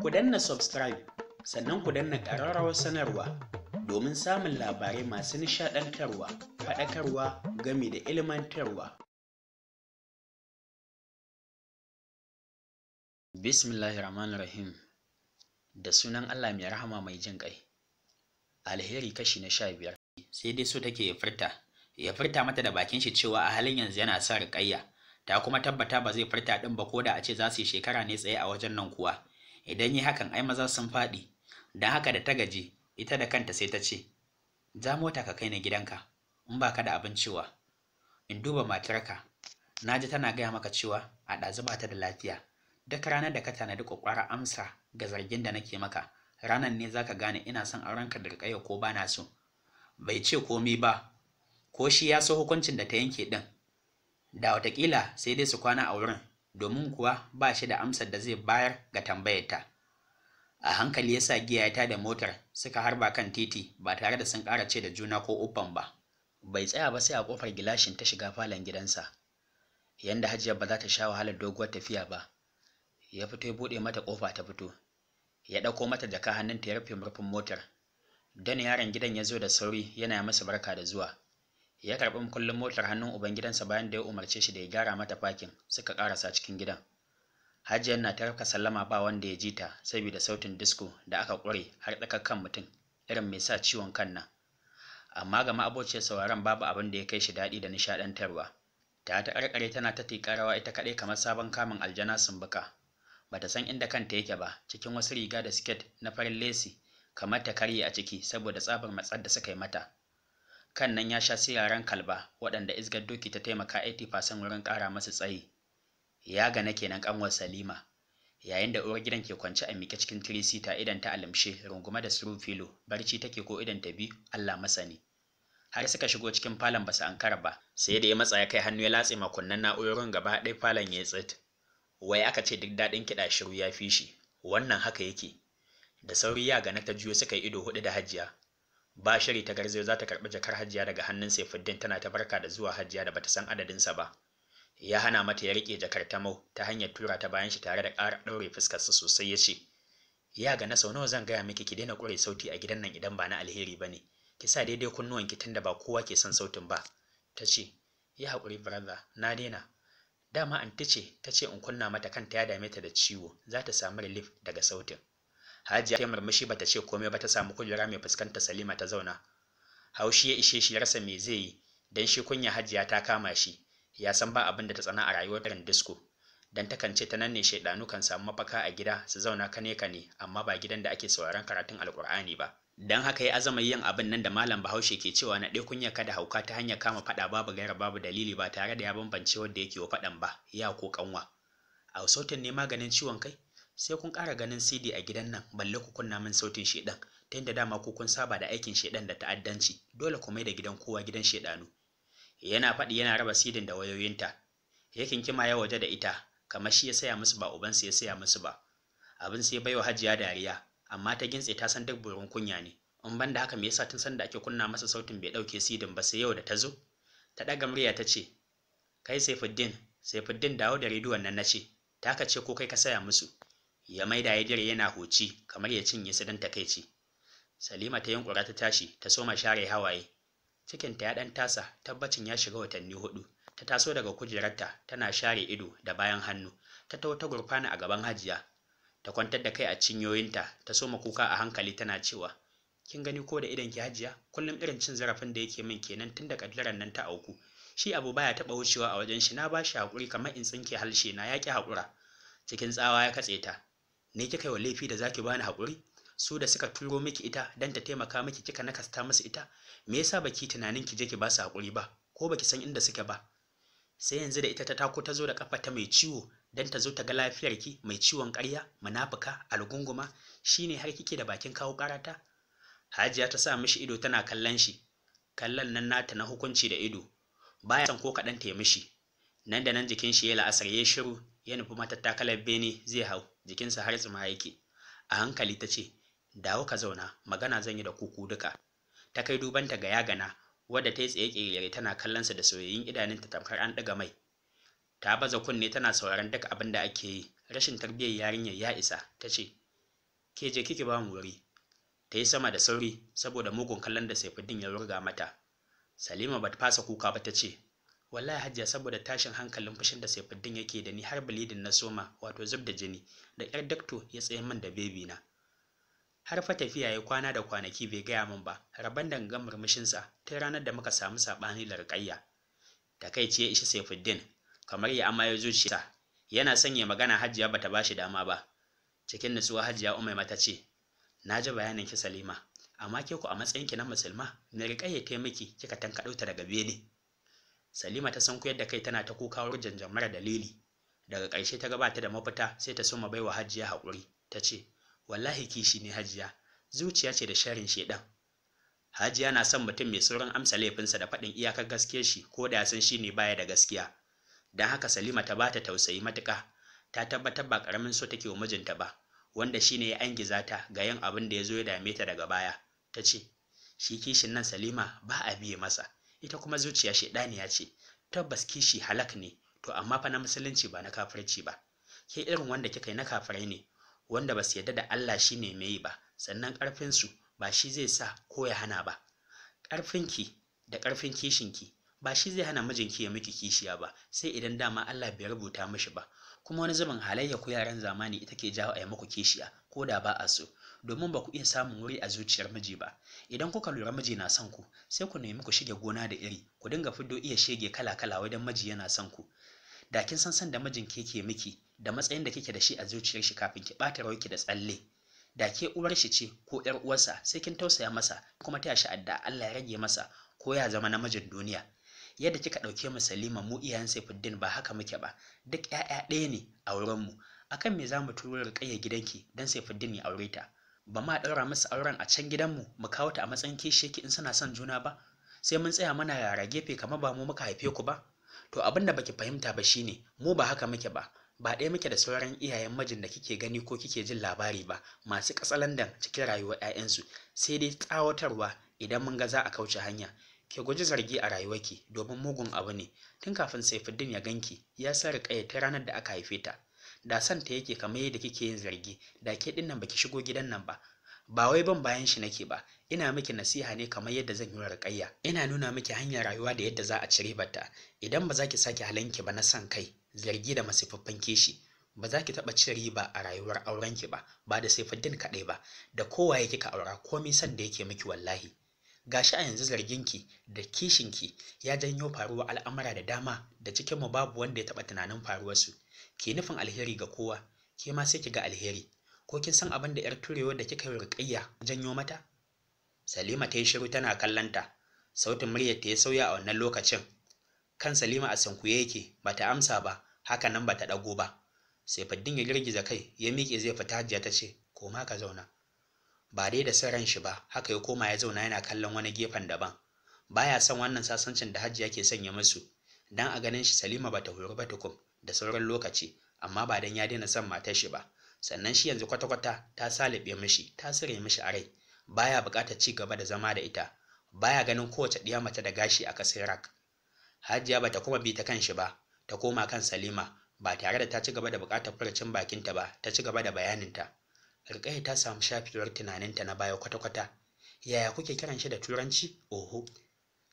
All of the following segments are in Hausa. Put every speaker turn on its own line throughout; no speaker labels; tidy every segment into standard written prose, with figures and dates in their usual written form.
Ku danna subscribe sannan ku danna ƙararrawar sanarwa domin samun labarai masu nishaɗantarwa, faɗakarwa gami da ilmantarwa. Bismillahirrahmanirrahim. Da sunan Allah mai rahama mai jin ƙai. Alheri kashi na 15. Sai dai so take ya furta mata da bakin shi cewa a halin yanzu yana sa riƙayya, ta kuma tabbata ba zai furta ɗin ba ko da a ce za su yi shekara ne tsaye a wajen nan kuwa. Idan yi hakan ai maza sun faɗi. Don haka da ta gaji ita da kanta sai ta ce, ja mota ka kai ni gidanka in ba ka da abin cewa. In duba matarka, na ji tana gaya maka cewa a ɗazu ba ta da lafiya. Duk ranar da ka tanadi ƙwaƙwarar amsa ga zargin da nake maka, ranar ne za ka gane ina son aurenka da riƙayya ko ba na so. Bai ce komi ba, ko shi ya so hukuncin da ta yanke ɗin. Da watakila sai dai su kwana a wurin, domin kuwa ba shi da amsar da zai bayar ga tambayarta. A hankali ya sa giya ya tada motar suka harba kan titi ba tare da sun ƙara ce da juna ko uffan ba. Bai tsaya ba sai a ƙofar gilashin ta shiga falon gidansa. Yanda Hajiya ba za ta sha wahalar doguwar tafiya ba, ya fito ya buɗe mata ƙofa ta fito. Ya ɗauko mata jaka hannunta ya rufe murfin motar. Dan yaron gidan ya zo da sauri yana masa barka da zuwa. Ya karɓi kullum motar hannun ubangidansa bayan da ya umarce shi da ya gyara mata fakin, suka ƙarasa cikin gidan. Hajiyar na ta raka sallama ba wanda ya ji ta saboda sautin disko da aka ƙure har tsakar kan mutum irin mai sa ciwon kan nan. Amma ga ma'abociyar sauraron babu abin da ya kai shi daɗi da nishaɗantarwa. Ta ƙarƙare tana ta tiƙa rawa ita kaɗai kamar sabon kamun aljana sumbuka. Bata san inda kanta yake ba, cikin wasu riga da siket na farin lesi kamar ta karye a ciki saboda tsabar matsar da suka yi mata. Kan nan ya sha siraran kalba waɗanda isgar doki ta taimaka 80% wurin ƙara masu tsayi. Ya gana kenan ƙanwar Salima, yayin da uwar gidan ke kwance a miƙe cikin tirisita idan ta alamshe rungume da suru filo, barci take ko idan ta bi Allah masani. Har suka shigo cikin falon basu ankara ba, sai da ya matsa ya kai hannu ya latse makunnan na'urorin gaba ɗaya falon ya tsit. Wai aka ce duk daɗin kiɗa shiru ya fi shi, wannan haka yake. Da sauri ya gana ta juyo suka yi ido huɗu da Hajiya. Ba shiri ta garzayo za ta karɓi jakar Hajiya daga hannun Saifuddin tana ta barka da zuwa Hajiya da bata san adadinsa ba. Ya hana mata ya riƙe jakar ta mau ta hanyar tura ta bayan shi tare da ƙara ɗaure fuskarsa sosai ya ce, ya ga na sau nawa zan gaya miki ki daina ƙure sauti a gidan nan idan ba na alheri ba ne, ki sa daidai kunnuwanki tunda ba kowa ke son sautin ba. Ta ce, ya haƙuri brother, na daina. Dama anti ce ta ce in kunna mata kanta ya dame ta da ciwo, za ta samu relief daga sautin. Hajiya ta murmushi bata ce komai ba ta samu kujera mai fuskantar Salima ta zauna. Haushi ya ishe shi ya rasa me zai yi, dan shi kunya Hajiya ta kama shi. Ya san ba abin da ta tsana a rayuwar irin disko, dan takan ce ta nan ne shaidanu kan samu mafaka a gida su zauna kane amma ba gidan da ake sauraron karatun alkur'ani ba. Dan haka ya azama yin abin nan da malam Bahaushe ke cewa na ɗaya kunya kada hauka ta hanyar kama faɗa babu gaira babu dalili ba tare da ya bambance wanda yake wa faɗan ba, ya ko kanwa. A sautin ne maganin ciwon kai? Sai kun ƙara ganin CD a gidan nan balle ku kunna min sautin shedan, ta yadda dama ku kun saba da aikin shedan da ta'addanci, dole ku mai da gidan kowa gidan shedanu. Yana faɗi yana raba sidin da wayoyinta. Yakin kima ya waje da ita, kamar shi ya saya musu ba ubansu ya saya musu ba. Abin sai baiwa Hajiya dariya, amma ta gintse ta san duk burin kunya ne. In ban da haka me yasa tun san da ake kunna masa sautin bai ɗauke sidin ba sai yau da ta zo? Ta ɗaga murya ta ce, kai Saifuddin dawo da rediyon nan na ce, ta ka ce ko kai ka saya musu? Ya maida ya dire yana huci kamar ya cinye su don takaici. Salima ta yunkura ta tashi ta soma share hawaye. Cikinta ya ɗan tasa, tabbacin ya shiga watanni 4. Ta taso daga kujerarta tana share ido da bayan hannu, ta taho ta gurfana a gaban Hajiya. Ta kwantar da kai a cinyoyinta, ta soma kuka a hankali tana cewa, kin gani ko da idan ki Hajiya, kullum irin cin zarafin da yake min kenan tun da kaddaran nan ta auku. Shi abu baya taɓa wucewa a wajen shi, na ba shi haƙuri kamar in tsinke halshe na yaƙi haƙura. Cikin tsawa ya katse ta, ne kika yi wa laifi da zaki bani haƙuri? Su da suka turo miki ita don ta taimaka miki kika nakasta musu ita? Me yasa baki tunanin ki je ki ba su haƙuri ba, ko baki san inda suke ba? Sai yanzu da ita ta tako ta zo da kafa ta mai ciwo don ta zo ta ga lafiyar ki mai ciwon ƙarya, munafuka, algunguma, shine har kike da bakin kawo ƙarata? Hajiya ta sa mishi ido tana kallon shi, kallon nan nata na hukunci da ido. Baya son ko kaɗan ta yi mishi. Nan da nan jikin shi ya la'asar ya shiru, ya nufi matattakalar bene zai hau, jikinsa har tsuma yake. A hankali ta ce, dawo ka zauna, magana zan yi da kuku duka. Ta kai dubanta ga yagana, wadda ta yi tsaye ƙirƙire tana kallonsa da soyayyun idanunta tamkar an ɗaga mai. Ta baza kunne tana sauraron duk abin da ake yi, rashin tarbiyyar yarinyar ya isa. Ta ce, ke je kike ba mu wuri. Ta yi sama da sauri saboda mugun kallon da Saifuddin ya wurga mata. Salima bata fasa kuka ba ta ce, wallahi Hajiya saboda tashin hankalin fushin da Saifuddin yake da ni har bilidin na soma wato zub da jini da ƙyar dakto ya tsaye min da bebi na. Har fa tafiya ya kwana da kwanaki bai gaya min ba, rabon dangan murmushinsa ta ranar da muka samu saɓani da Ruƙayya. Takaici ya ishi Saifuddin kamar ya amaye zuciya. Yana sanya magana Hajiya bata bashi dama ba. Cikin nutsuwa Hajiya Umaima ta ce, na ji bayanin ki Salima, amma ke ku a matsayin ki na musulma me Ruƙayya ta miki kika tankaɗo ta daga bene. Salima ta sankuyar da kai tana ta kuka wurjanjan mara dalili. Daga ƙarshe ta gabata da mafita sai ta soma baiwa Hajiya haƙuri. Ta ce, wallahi kishi ne Hajiya, zuciya ce da sharin shedan. Hajiya na son mutum mai saurin amsa laifinsa da faɗin iyakar gaskiyar shi ko da ya san shi ne baya da gaskiya. Don haka Salima ta bata tausayi matuƙa, ta tabbatar ba ƙaramin so take wa mijinta ba, wanda shi ne ya angiza ta ga yin abin da ya zo ya dame ta daga baya. Ta ce, shi kishin nan Salima ba a biye masa, ita kuma zuciya shedaniya ce, tabbas kishi halak ne, to amma fa na musulunci ba na kafirci ba. Ke irin wanda kika yi na kafirai ne, wanda ba su yarda da Allah shi ne mai yi ba, sannan ƙarfinsu ba shi zai sa ko ya hana ba. Ƙarfinki da ƙarfin kishinki ba shi zai hana mijinki ya miki kishiya ba, sai idan dama Allah bai rubuta mishi ba. Kuma wani zubin halayya ku yaran zamani ita ke jawo a yi muku kishiya ko da ba a so, domin ba ku iya samun wuri a zuciyar miji ba. Idan kuka lura miji na son ku, sai ku nemi ku shige gona da iri, ku dinga fiddo iya shege kala-kala wajen miji yana son ku. Da kin san da mijin ke miki da matsayin da kike da shi a zuciyar shi kafin ki ɓata rawaki da tsalle. Da ke uwar shi ce ko ƴar uwarsa sai kin tausaya masa kuma taya shi addu'a Allah ya rage masa ko ya zama namijin duniya. Yadda kika ɗauke mu Salima mu iyayen Saifuddin ba haka muke ba, duk ƴaƴa ɗaya ne a wurin mu. Akan me za mu turo Ruƙayya gidanki dan Saifuddin ya aure ta? Ba ma ɗaura musu auren a can gidanmu mu kawo ta a matsayin kishiyarki in suna son juna ba? Sai mun tsaya mana yara gefe kamar ba mu muka haife ku ba? To abin da baki fahimta ba shine mu ba haka muke ba. Ba ɗaya muke da sauran iyayen mijin da kike gani ko kike jin labari ba, masu katsalandan cikin rayuwar 'ya'yansu, sai dai tsawatarwa idan mun ga za a kauce hanya. Ke guji zargi a rayuwarki domin mugun abu ne. Tun kafin Saifuddin ya ganki ya sa Ruƙayya ta ranar da aka haife ta. Da san ta yake kamar yadda kike yin zargi, da ke ɗin nan baki shigo gidan nan ba. Ba wai ban bayan shi nake ba, ina miki nasiha ne kamar yadda zan yi wa Ruƙayya. Ina nuna miki hanyar rayuwa da yadda za a ci ribarta. Idan ba za ki sake halanki ba na san kai, zargi da masifaffen kishi, ba za ki taɓa cin riba a rayuwar aurenki ba da Saifuddin kaɗai ba, da kowaye kika aura komai san da yake miki wallahi. Gashi a yanzu zarginki da kishinki ya janyo faruwar al'amura da dama da cikinmu babu wanda ya taɓa tunanin faruwarsu. Ki nufin alheri ga kowa, ke ma sai ki ga alheri. Ko kin san abin da 'yar turewar da kika yi Ruƙayya janyo mata? Salima ta yi shiru tana kallonta. Sautin muryar ta ya sauya a wannan lokacin. Kan Salima a sunkuye yake, bata amsa ba, haka nan bata ɗago ba. Saifuddin ya girgiza kai, ya miƙe zai fita. Hajiya ta ce, koma ka zauna. Ba dai da son ran shi ba, haka ya koma ya zauna yana kallon wani gefen daban. Baya son wannan sasancin da Hajiya ke sanya musu. Dan a ganin shi Salima bata horo ba tukum, da sauran lokaci, amma ba dan ya daina son matar shi ba. Sannan shi yanzu kwata-kwata ta salibe mishi, ta sire mishi a rai. Baya buƙatar ci gaba da zama da ita. Baya ganin kowace ɗiya mace da gashi a kasai rak. Hajiya bata kuma bi ta kan shi ba, ta koma kan Salima, ba tare da ta ci gaba da buƙatar furucin bakinta ba, ta ci gaba da bayaninta. Ruƙayya ta samu shafewar tunaninta na baya kwata-kwata. Yaya kuke kiran shi da Turanci? Oho.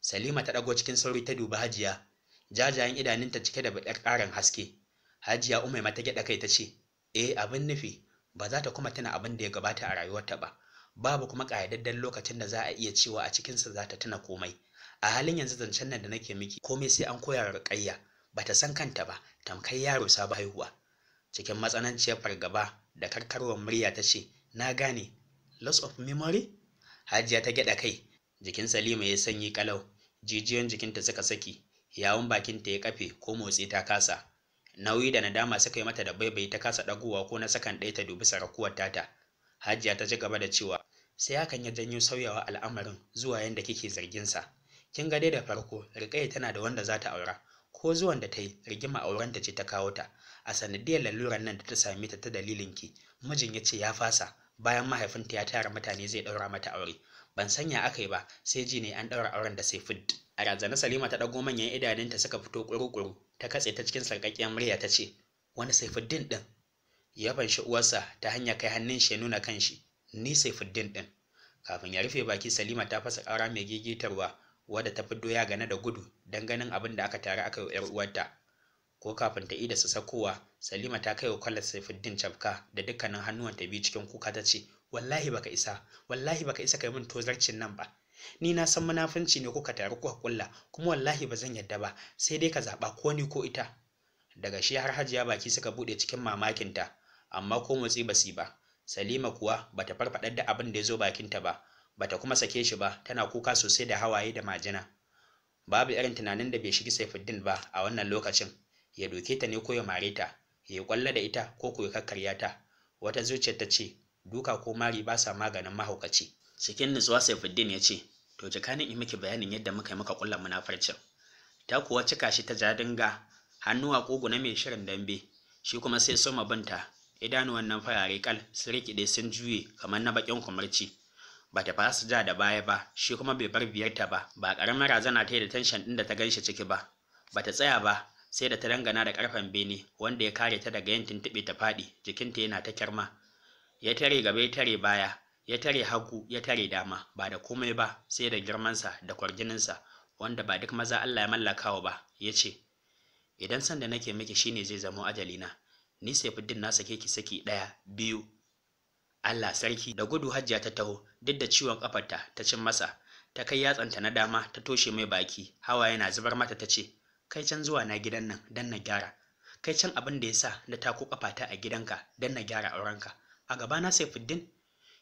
Salima ta ɗago cikin sauri ta dubi Hajiya. Jajayen idanunta cike da baƙar ƙarin haske. Hajiya Umaima ta gyaɗa kai ta ce, abin nufi, ba za ta kuma tuna abin da ya gabata a rayuwarta ba. Babu kuma ƙayyadadden lokacin da za a iya cewa a cikinsa za ta tuna komai. A halin yanzu zancen nan da nake miki, komai sai an koya wa Ruƙayya. Ba ta san kanta ba, tamkar yaro sabon haihuwa. Cikin matsananciyar fargaba da karkarwar murya ta ce, na gane, loss of memory? Hajiya ta gyaɗa kai. Jikin Salima ya sanyi kalau, jijiyoyin jikinta suka saki, yawun bakinta ya kafe ko motsi ta kasa. Nauyi da nadama suka yi mata da baibayi ta kasa ɗagowa ko na sakan ɗaya ta dubi sarakuwar tata. Hajiya ta ci gaba da cewa, sai hakan ya janyo sauyawa al'amarin zuwa yanda kike zargin sa. Kin ga dai da farko Ruƙayya tana da wanda za ta aura, ko zuwan da ta yi rigima aurenta ce ta kawo ta. A sanadiyar laluran nan da ta same ta ta dalilin ki, mijin ya ce ya fasa, bayan mahaifinta ya tara mutane zai ɗaura mata aure. Ban sanya aka yi ba, sai ji ne an ɗaura auren da Saifuddin. A razana Salima ta ɗago manyan idanunta suka fito ƙuru-ƙuru, ta katse ta cikin sarƙaƙƙiyar murya ta ce, wani Saifuddin ɗin? ya fanshi uwarsa ta hanyar kai hannun shi ya nuna kanshi, ni Saifuddin din. Kafin ya rufe baki Salima ta fasa ƙara mai gigitarwa wadda ta fiddo ya gane da gudu don ganin abin da aka tare aka yi 'yar uwarta. Ko kafin ta ida su sakowa, Salima ta kai wa kwallar Saifuddin cafka da dukkanin hannuwanta biyu cikin kuka ta ce, wallahi baka isa kai min tozarcin nan ba. Ni na san munafunci ne kuka taru kuka kulla, kuma wallahi ba zan yadda ba, sai dai ka zaɓa ko ni ko ita. Daga shi har Hajiya baki suka buɗe cikin mamakinta, amma ko motsi ba su ba. Salima kuwa bata farfaɗar da abin da ya zo bakinta ba, bata kuma sake shi ba, tana kuka sosai da hawaye da majina. Babu irin tunanin da bai shigi Saifuddin ba a wannan lokacin, ya doke ta ne ko ya mare ta, ya yi kwalla da ita ko ko ya kakkarya ta. Wata zuciyar ta ce, duka ko mari ba sa maganin mahaukaci. Cikin nutsuwa Saifuddin ya ce, to jikanin in miki bayanin yadda muka yi maka kullan munafarcin. Ta kuwa cika shi ta jadinga, hannuwa ƙugu na mai shirin dambe, shi kuma sai soma binta, idanuwan nan farare kal sun rikide sun juye kamar na bakin kumarci. Bata fasa ja da baya ba, shi kuma bai bar biyarta ba ƙaramin razana ta yi da tension ɗin da ta ganshi ciki ba. Bata tsaya ba sai da ta dangana da ƙarfen bene wanda ya kare ta daga yin tuntuɓe ta faɗi, jikinta yana ta kyarma. Ya tare gaba ya tare baya, ya tare hagu ya tare dama, ba da komai ba sai da girmansa da kwarjininsa wanda ba duk maza Allah ya mallakawa ba. Ya ce, idan san da nake miki shine zai zamo ajalina, ni Saifuddin na sake ki saki 1, 2. Allah sarki. Da gudu Hajiya ta taho, duk da ciwon kafarta ta cin masa, ta kai yatsanta na dama ta toshe mai baki, hawa yana zubar mata ta ce, kai can zuwa na gidan nan dan na gyara, kai can abin da ya sa na tako kafata a gidanka dan na gyara aurenka, a gaba na Saifuddin?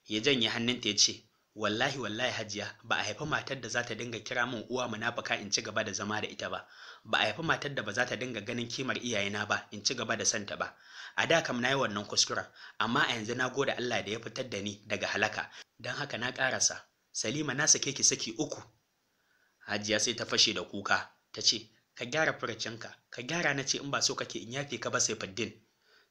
Ya janye hannunta ya ce, wallahi Hajiya, ba a haifi matar da za ta dinga kira min uwa munafuka in ci gaba da zama da ita ba, ba a haifi matar da ba za ta dinga ganin kimar iyayena ba in ci gaba da santa ba. A da kam na yi wannan kuskuren, amma a yanzu na gode Allah da ya fitar da ni daga halaka, don haka na ƙarasa. Salima na sake ki saki 3. Hajiya sai ta fashe da kuka, ta ce, ka gyara furucinka, ka gyara na ce in ba so kake in yafe ka ba Saifuddin.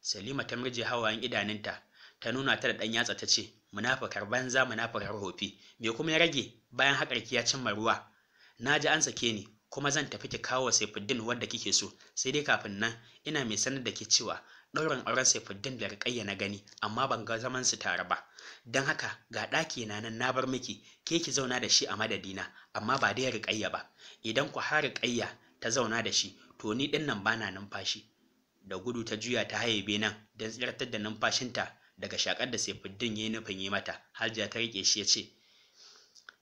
Salima ta murje hawayen idanunta, ta nuna ta da ɗan yatsa ta ce, munafukar banza munafukar hofi, me kuma ya rage bayan haƙarki ya cimma ruwa? Na ji an sake ni, kuma zan tafi ki kawo Saifuddin wanda kike so, sai dai kafin nan ina mai sanar da ke cewa ɗaurin auren Saifuddin da Ruƙayya na gani, amma ban ga zaman su tare ba. Don haka ga ɗaki na nan na bar miki, ke ki zauna da shi a madadina, amma ba dai Ruƙayya ba. Idan ku har Ruƙayya ta zauna da shi, to ni ɗin nan bana numfashi. Da gudu ta juya ta haye benen don tsirtar da numfashinta daga shakar da Saifuddin ya yi nufin yi mata. Hajiya ta riƙe shi ya ce,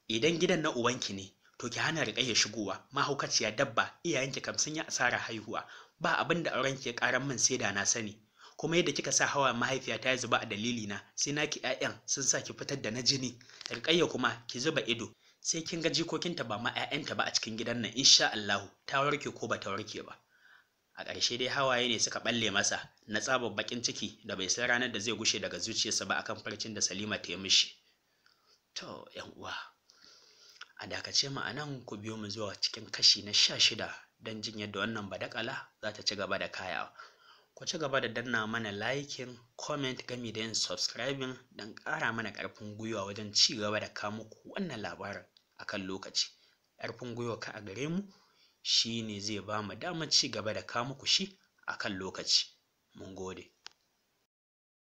idan gidan na ubanki ne, to ki hana Ruƙayya shigowa, mahaukaciya dabba, iyayenki kam sun yi asara haihuwa, ba abin da auren ki ya ƙaran min sai da na sani. Kuma yadda kika sa hawa mahaifiyata ya zuba a dalilina, sai naki 'ya'yan sun sa ki fitar da na jini. Ruƙayya kuma ki zuba ido, sai kin ga jikokinta ba ma 'ya'yanta ba a cikin gidan nan, insha Allahu, ta warke ko ba ta warke ba. A ƙarshe dai hawaye ne suka ɓalle masa na tsabar baƙin ciki da bai san ranar da zai gushe daga zuciyarsa ba akan farcin da Salima ta yi mishi. To, 'yan uwa, a dakace mu a nan, ku biyo mu zuwa cikin kashi na 16 don jin yadda wannan badakala za ta ci gaba da kayawa. Ku ci gaba da danna mana liking, comment gami da yin subscribing don ƙara mana ƙarfin gwiwa wajen ci gaba da kawo muku wannan labarin akan lokaci. Ƙarfin gwiwa ka a gare mu shi ne zai ba mu damar ci gaba da kawo muku shi akan lokaci. Mun gode.